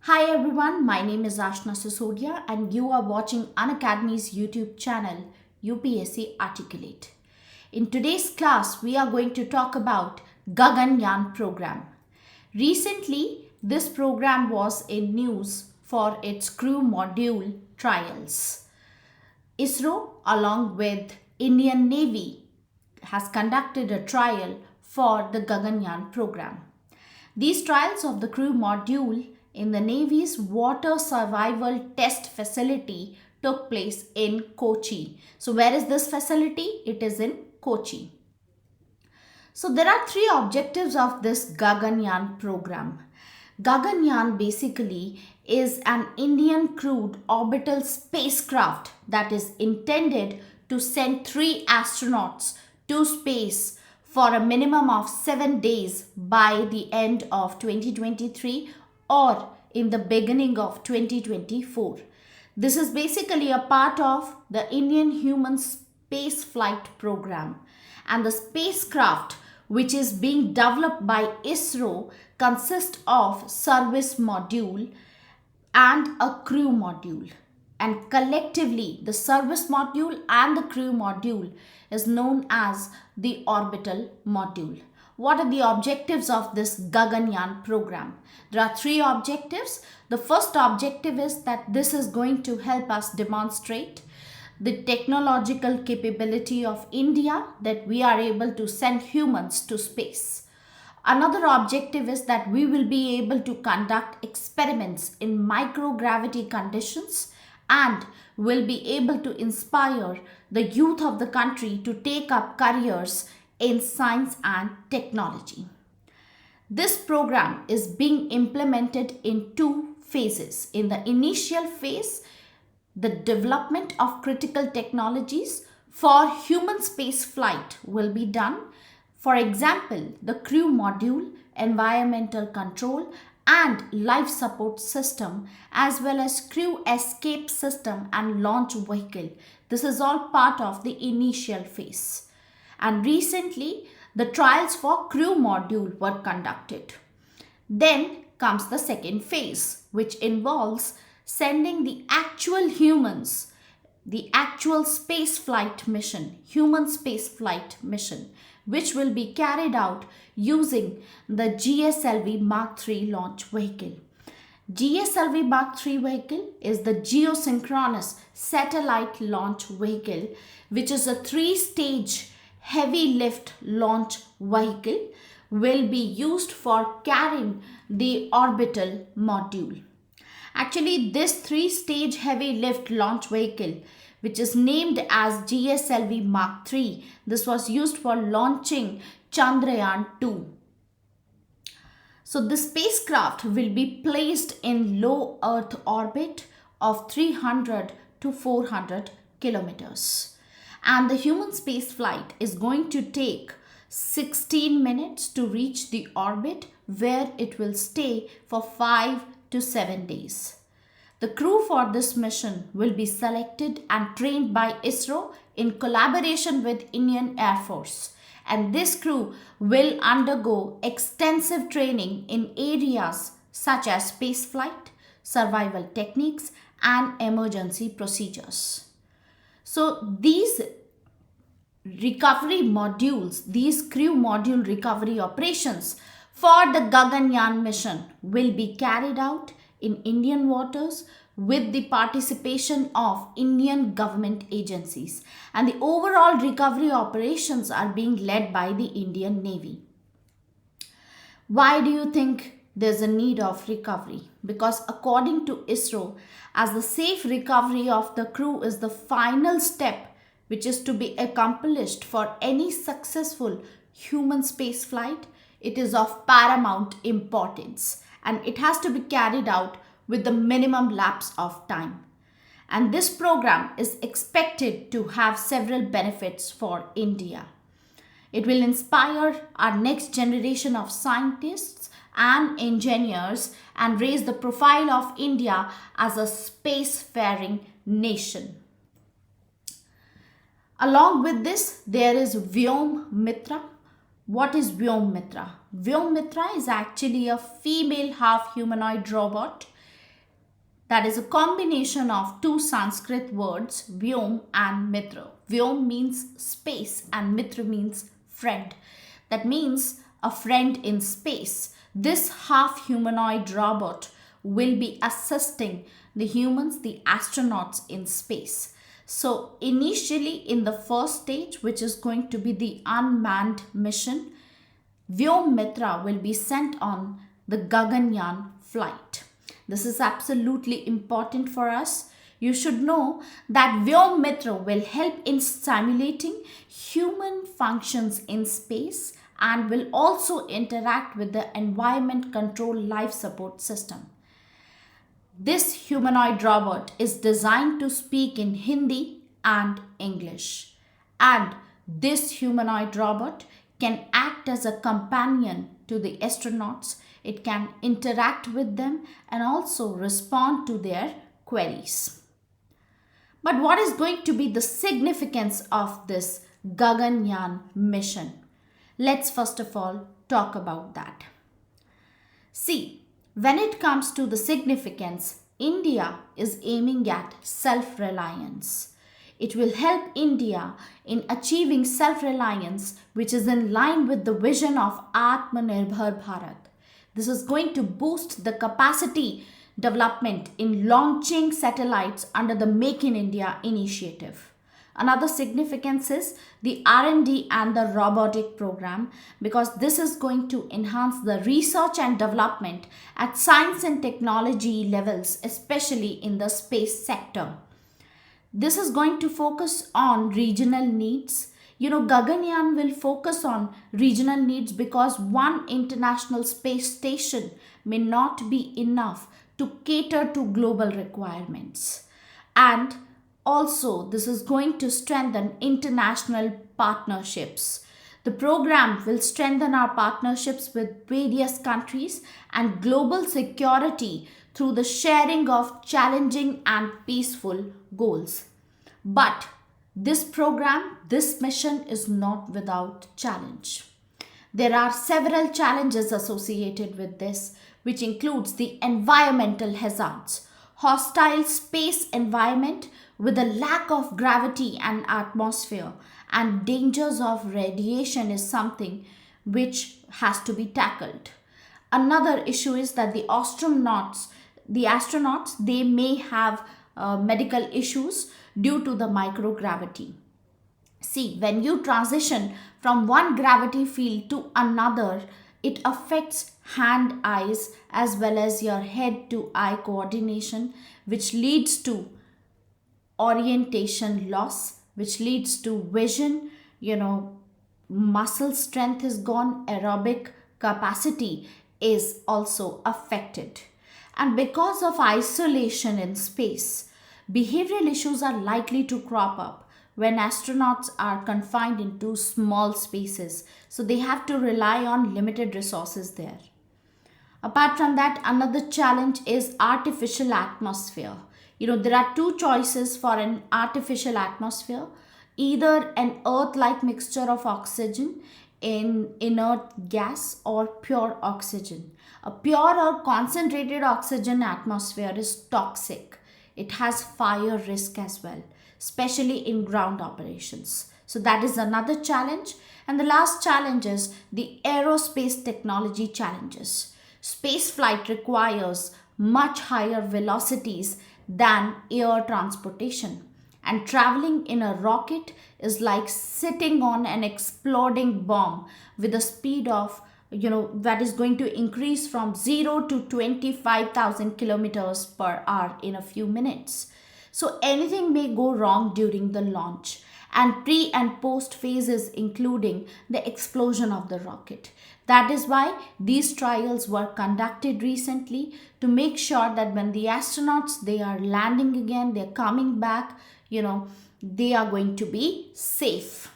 Hi everyone, my name is Ashna Sisodia and you are watching Unacademy's YouTube channel UPSC Articulate. In today's class, we are going to talk about Gaganyaan program. Recently, this program was in news for its crew module trials. ISRO along with Indian Navy has conducted a trial for the Gaganyaan program. These trials of the crew module in the Navy's water survival test facility took place in Kochi. So where is this facility? It is in Kochi. So there are three objectives of this Gaganyaan program. Gaganyaan basically is an Indian crewed orbital spacecraft that is intended to send three astronauts to space for a minimum of 7 days by the end of 2023 or in the beginning of 2024. This is basically a part of the Indian Human Space Flight Program, and the spacecraft which is being developed by ISRO consists of service module and a crew module, and collectively the service module and the crew module is known as the orbital module. What are the objectives of this Gaganyaan program? There are three objectives. The first objective is that this is going to help us demonstrate the technological capability of India, that we are able to send humans to space. Another objective is that we will be able to conduct experiments in microgravity conditions and will be able to inspire the youth of the country to take up careers in science and technology. This program is being implemented in two phases. In the initial phase, the development of critical technologies for human space flight will be done. For example, the crew module, environmental control, and life support system, as well as crew escape system and launch vehicle. This is all part of the initial phase. And recently, the trials for crew module were conducted. Then comes the second phase, which involves sending the actual humans, the actual space flight mission, human space flight mission, which will be carried out using the GSLV Mark III launch vehicle. GSLV Mark III vehicle is the geosynchronous satellite launch vehicle, which is a three-stage heavy lift launch vehicle, will be used for carrying the orbital module. Actually, this three-stage heavy lift launch vehicle, which is named as GSLV Mark III, this was used for launching Chandrayaan-2. So the spacecraft will be placed in low Earth orbit of 300 to 400 kilometers. And the human space flight is going to take 16 minutes to reach the orbit, where it will stay for 5 to 7 days. The crew for this mission will be selected and trained by ISRO in collaboration with Indian Air Force. And this crew will undergo extensive training in areas such as spaceflight, survival techniques, and emergency procedures. So these recovery modules, these crew module recovery operations for the Gaganyaan mission will be carried out in Indian waters with the participation of Indian government agencies, and the overall recovery operations are being led by the Indian Navy. Why do you think there's a need of recovery? Because according to ISRO, as the safe recovery of the crew is the final step which is to be accomplished for any successful human space flight, it is of paramount importance and it has to be carried out with the minimum lapse of time. And this program is expected to have several benefits for India. It will inspire our next generation of scientists and engineers and raise the profile of India as a spacefaring nation. Along with this, there is Vyom Mitra. What is Vyom Mitra? Vyom Mitra is actually a female half humanoid robot that is a combination of two Sanskrit words, Vyom and Mitra. Vyom means space and Mitra means friend. That means a friend in space. This half humanoid robot will be assisting the humans, the astronauts in space. So initially in the first stage, which is going to be the unmanned mission, Vyom Mitra will be sent on the Gaganyaan flight. This is absolutely important for us. You should know that Vyom Mitra will help in simulating human functions in space and will also interact with the environment control life support system. This humanoid robot is designed to speak in Hindi and English. And this humanoid robot can act as a companion to the astronauts. It can interact with them and also respond to their queries. But what is going to be the significance of this Gaganyaan mission? Let's first of all talk about that. See, when it comes to the significance, India is aiming at self-reliance. It will help India in achieving self-reliance, which is in line with the vision of Atmanirbhar Bharat. This is going to boost the capacity development in launching satellites under the Make in India initiative. Another significance is the R&D and the robotic program, because this is going to enhance the research and development at science and technology levels, especially in the space sector. This is going to focus on regional needs. Gaganyaan will focus on regional needs because one international space station may not be enough to cater to global requirements. And also, this is going to strengthen international partnerships. The program will strengthen our partnerships with various countries and global security through the sharing of challenging and peaceful goals. But this program, this mission is not without challenge. There are several challenges associated with this, which includes the environmental hazards. Hostile space environment with a lack of gravity and atmosphere and dangers of radiation is something which has to be tackled. Another issue is that the astronauts, they may have medical issues due to the microgravity. See, when you transition from one gravity field to another, it affects hand eyes as well as your head to eye coordination, which leads to orientation loss, which leads to vision, muscle strength is gone, aerobic capacity is also affected. And because of isolation in space, behavioral issues are likely to crop up when astronauts are confined into small spaces. So they have to rely on limited resources there. Apart from that, another challenge is artificial atmosphere. There are two choices for an artificial atmosphere: either an earth-like mixture of oxygen in inert gas or pure oxygen. A pure or concentrated oxygen atmosphere is toxic. It has fire risk as well, especially in ground operations. So that is another challenge. And the last challenge is the aerospace technology challenges. Space flight requires much higher velocities than air transportation. And traveling in a rocket is like sitting on an exploding bomb with a speed of, that is going to increase from 0 to 25,000 kilometers per hour in a few minutes. So anything may go wrong during the launch and pre and post phases, including the explosion of the rocket. That is why these trials were conducted recently to make sure that when the astronauts, they are landing again, they're coming back, they are going to be safe.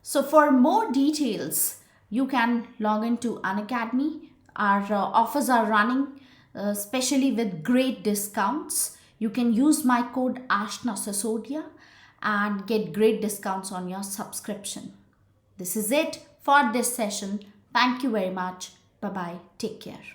So for more details, you can log into Unacademy. Our offers are running, especially with great discounts. You can use my code Ashna Sisodia and get great discounts on your subscription. This is it for this session. Thank you very much. Bye-bye. Take care.